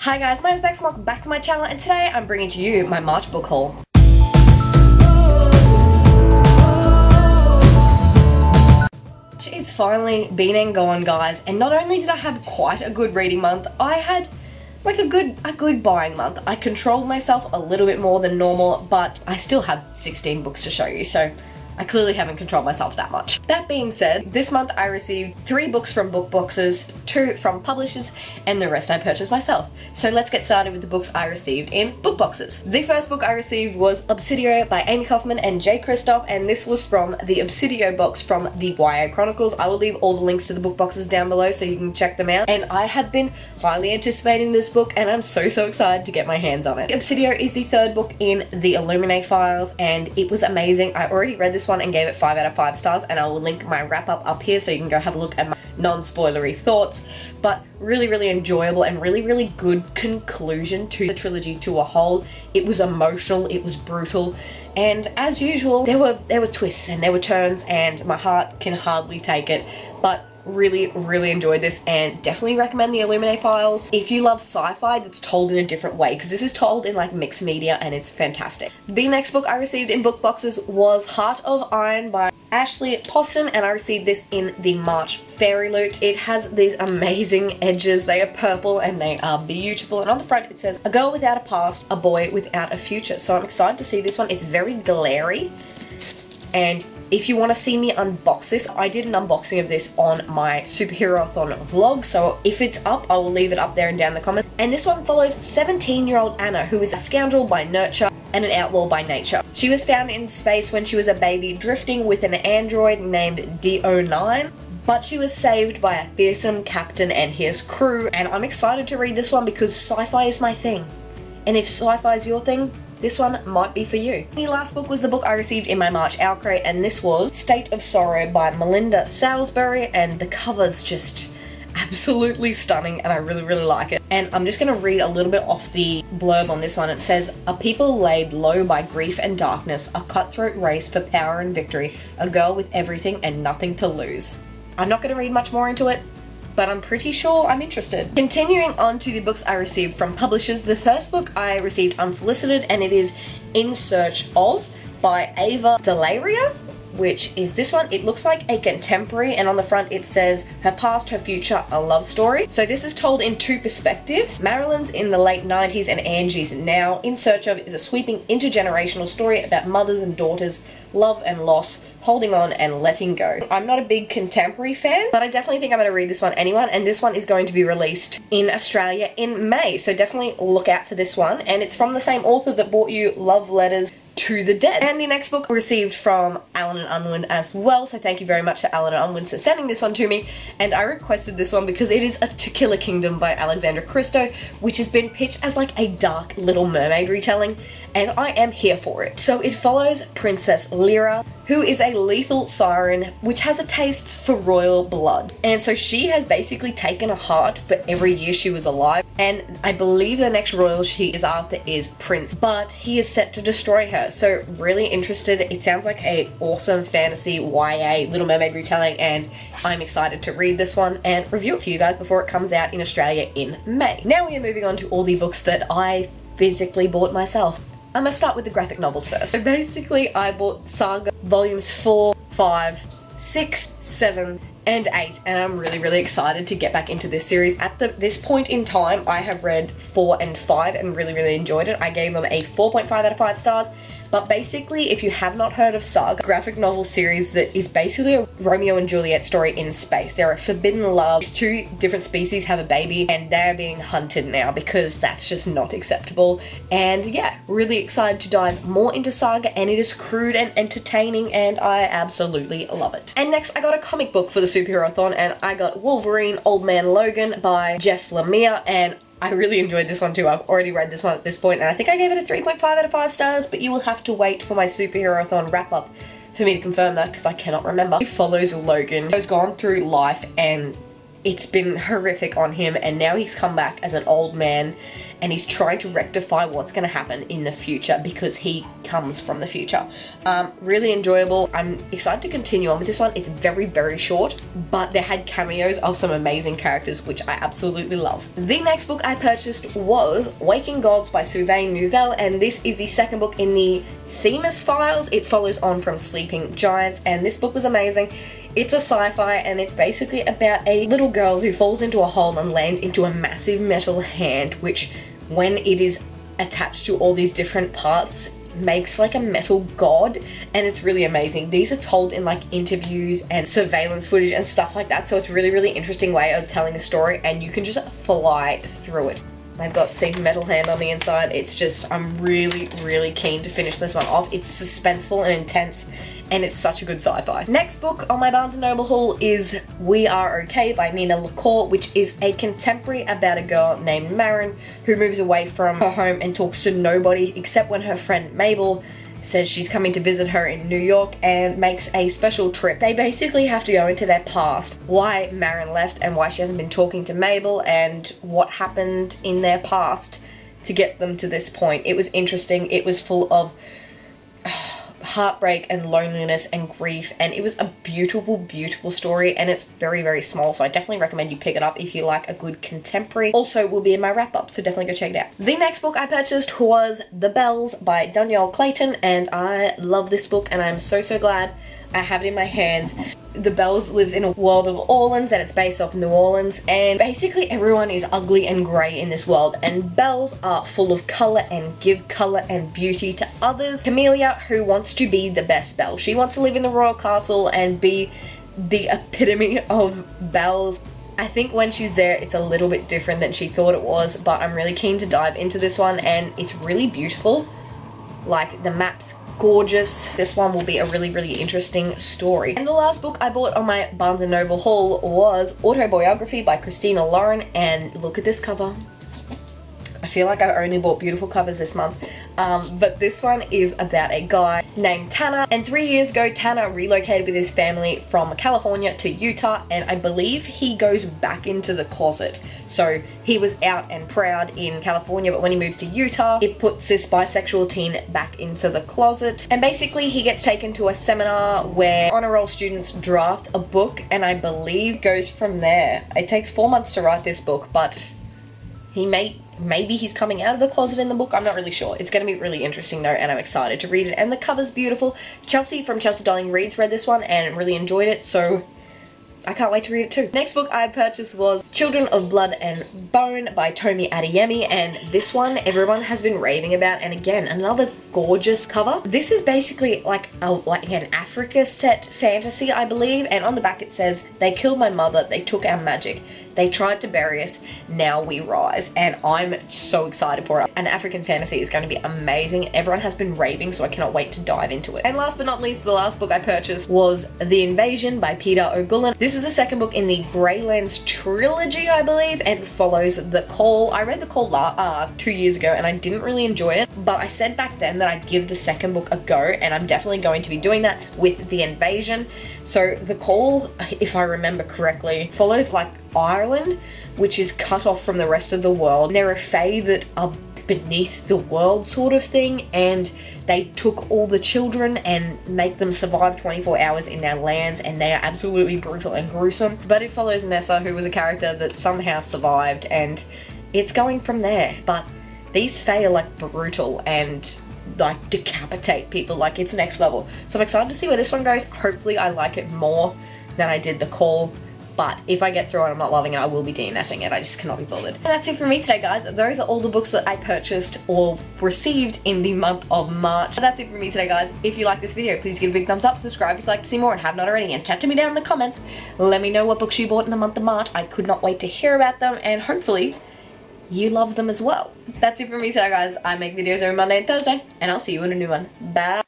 Hi guys, my name is Bex and welcome back to my channel, and today I'm bringing to you my March book haul. It's finally been and gone, guys, and not only did I have quite a good reading month, I had like a good buying month. I controlled myself a little bit more than normal, but I still have 16 books to show you, so I clearly haven't controlled myself that much. That being said, this month I received 3 books from BookBoxes, 2 from publishers, and the rest I purchased myself. So let's get started with the books I received in BookBoxes. The first book I received was Obsidio by Amy Kaufman and Jay Kristoff, and this was from the Obsidio box from the YA Chronicles. I will leave all the links to the BookBoxes down below so you can check them out. And I have been highly anticipating this book, and I'm so excited to get my hands on it. Obsidio is the 3rd book in the Illuminae files, and it was amazing. I already read this one and gave it 5 out of 5 stars, and I will link my wrap up here so you can go have a look at my non-spoilery thoughts. But really enjoyable and really good conclusion to the trilogy to a whole. It was emotional, it was brutal, and as usual there were twists and there were turns, and my heart can hardly take it, but really enjoyed this and definitely recommend the Illuminae files if you love sci-fi that's told in a different way, because this is told in like mixed media and it's fantastic. The next book I received in BookBoxes was Heart of Iron by Ashley Poston, and I received this in the March Fairy Loot. It has these amazing edges. They are purple and they are beautiful, and on the front it says, "A girl without a past, a boy without a future." So I'm excited to see this one. It's very glary, and if you want to see me unbox this, I did an unboxing of this on my Superhero-a-thon vlog, so if it's up, I will leave it up there and down in the comments. And this one follows 17-year-old Anna, who is a scoundrel by nurture and an outlaw by nature. She was found in space when she was a baby, drifting with an android named D09, but she was saved by a fearsome captain and his crew, and I'm excited to read this one because sci-fi is my thing. And if sci-fi is your thing, this one might be for you. The last book was the book I received in my March Owl Crate, and this was State of Sorrow by Melinda Salisbury, and the cover's just absolutely stunning and I really like it. And I'm just going to read a little bit off the blurb on this one. It says, "A people laid low by grief and darkness, a cutthroat race for power and victory, a girl with everything and nothing to lose." I'm not going to read much more into it, but I'm pretty sure I'm interested. Continuing on to the books I received from publishers, the first book I received unsolicited, and it is In Search Of by Ava Delaria, which is this one. It looks like a contemporary, and on the front it says, "Her past, her future, a love story." So this is told in 2 perspectives. Marilyn's in the late 90s and Angie's now. In Search Of is a sweeping intergenerational story about mothers and daughters, love and loss, holding on and letting go. I'm not a big contemporary fan, but I definitely think I'm going to read this one anyway, and this one is going to be released in Australia in May, so definitely look out for this one. And it's from the same author that brought you Love Letters to the Dead. And the next book I received from Allen and Unwin as well, so thank you very much to Allen and Unwin for sending this one to me. And I requested this one because it is A To Kill a Kingdom by Alexandra Christo, which has been pitched as like a dark Little Mermaid retelling, and I am here for it. So it follows Princess Lyra, who is a lethal siren which has a taste for royal blood. And so she has basically taken a heart for every year she was alive, and I believe the next royal she is after is Prince, but he is set to destroy her. So really interested. It sounds like an awesome fantasy YA Little Mermaid retelling, and I'm excited to read this one and review it for you guys before it comes out in Australia in May. Now we are moving on to all the books that I physically bought myself. I'm gonna start with the graphic novels first. So basically I bought Saga volumes 4, 5, 6, 7, and 8, and I'm really excited to get back into this series. At this point in time, I have read 4 and 5 and really enjoyed it. I gave them a 4.5 out of 5 stars. But basically, if you have not heard of Saga, graphic novel series that is basically a Romeo and Juliet story in space. There are forbidden love. These 2 different species have a baby, and they're being hunted now because that's just not acceptable. And yeah, really excited to dive more into Saga, and it is crude and entertaining, and I absolutely love it. And next, I got a comic book for the Superhero-a-thon, and I got Wolverine Old Man Logan by Jeff Lemire, and I really enjoyed this one too. I've already read this one at this point, and I think I gave it a 3.5 out of 5 stars, but you will have to wait for my Superhero-a-thon wrap-up for me to confirm that, because I cannot remember. It follows Logan, who's gone through life and it's been horrific on him, and now he's come back as an old man and he's trying to rectify what's going to happen in the future because he comes from the future. Really enjoyable. I'm excited to continue on with this one. It's very, very short, but they had cameos of some amazing characters, which I absolutely love. The next book I purchased was Waking Gods by Sylvain Neuvel, and this is the second book in the Themis Files. It follows on from Sleeping Giants, and this book was amazing. It's a sci-fi, and it's basically about a little girl who falls into a hole and lands into a massive metal hand, which when it is attached to all these different parts makes like a metal god, and it's really amazing. These are told in like interviews and surveillance footage and stuff like that, so it's really, really interesting way of telling a story, and you can just fly through it. I've got, see, metal hand on the inside. It's just, I'm really, really keen to finish this one off. It's suspenseful and intense, and it's such a good sci-fi. Next book on my Barnes & Noble haul is We Are Okay by Nina LaCour, which is a contemporary about a girl named Marin who moves away from her home and talks to nobody except when her friend Mabel says she's coming to visit her in New York and makes a special trip. They basically have to go into their past, why Marin left and why she hasn't been talking to Mabel and what happened in their past to get them to this point. It was interesting. It was full of heartbreak and loneliness and grief, and it was a beautiful, beautiful story, and it's very, very small, so I definitely recommend you pick it up if you like a good contemporary. Also will be in my wrap-up, so definitely go check it out. The next book I purchased was The Bells by Danielle Clayton, and I love this book, and I'm so, so glad I have it in my hands. The Bells lives in a world of Orleans, and it's based off New Orleans, and basically everyone is ugly and grey in this world, and bells are full of colour and give colour and beauty to others. Camellia, who wants to be the best belle, she wants to live in the royal castle and be the epitome of bells. I think when she's there it's a little bit different than she thought it was, but I'm really keen to dive into this one, and it's really beautiful. Like, the map's gorgeous. This one will be a really, really interesting story. And the last book I bought on my Barnes & Noble haul was Autobiography by Christina Lauren, and look at this cover. I feel like I only bought beautiful covers this month, but this one is about a guy named Tanner, and 3 years ago Tanner relocated with his family from California to Utah, and I believe he goes back into the closet. So he was out and proud in California, but when he moves to Utah, it puts this bisexual teen back into the closet, and basically he gets taken to a seminar where honor roll students draft a book, and I believe goes from there. It takes 4 months to write this book, but maybe he's coming out of the closet in the book. I'm not really sure. It's going to be really interesting though, and I'm excited to read it. And the cover's beautiful. Chelsea from Chelsea Darling Reads read this one and really enjoyed it, so I can't wait to read it too. Next book I purchased was Children of Blood and Bone by Tomi Adeyemi, and this one everyone has been raving about, and again, another gorgeous cover. This is basically like an Africa set fantasy, I believe, and on the back it says, "They killed my mother, they took our magic, they tried to bury us, now we rise," and I'm so excited for it. An African fantasy is going to be amazing. Everyone has been raving, so I cannot wait to dive into it. And last but not least, the last book I purchased was The Invasion by Peter O'Gullen. This is the second book in the Greylands trilogy, I believe, and follows The Call. I read The Call 2 years ago and I didn't really enjoy it, but I said back then that I'd give the second book a go, and I'm definitely going to be doing that with The Invasion. So The Call, if I remember correctly, follows like Ireland, which is cut off from the rest of the world. They're a fae that are beneath the world sort of thing, and they took all the children and make them survive 24 hours in their lands, and they are absolutely brutal and gruesome. But it follows Nessa, who was a character that somehow survived, and it's going from there. But these fae are like brutal and like decapitate people, like it's next level. So I'm excited to see where this one goes. Hopefully I like it more than I did The Call. But if I get through it and I'm not loving it, I will be DNFing it. I just cannot be bothered. And that's it from me today, guys. Those are all the books that I purchased or received in the month of March. That's it from me today, guys. If you like this video, please give a big thumbs up, subscribe if you'd like to see more and have not already, and chat to me down in the comments. Let me know what books you bought in the month of March. I could not wait to hear about them, and hopefully you love them as well. That's it from me today, guys. I make videos every Monday and Thursday, and I'll see you in a new one. Bye.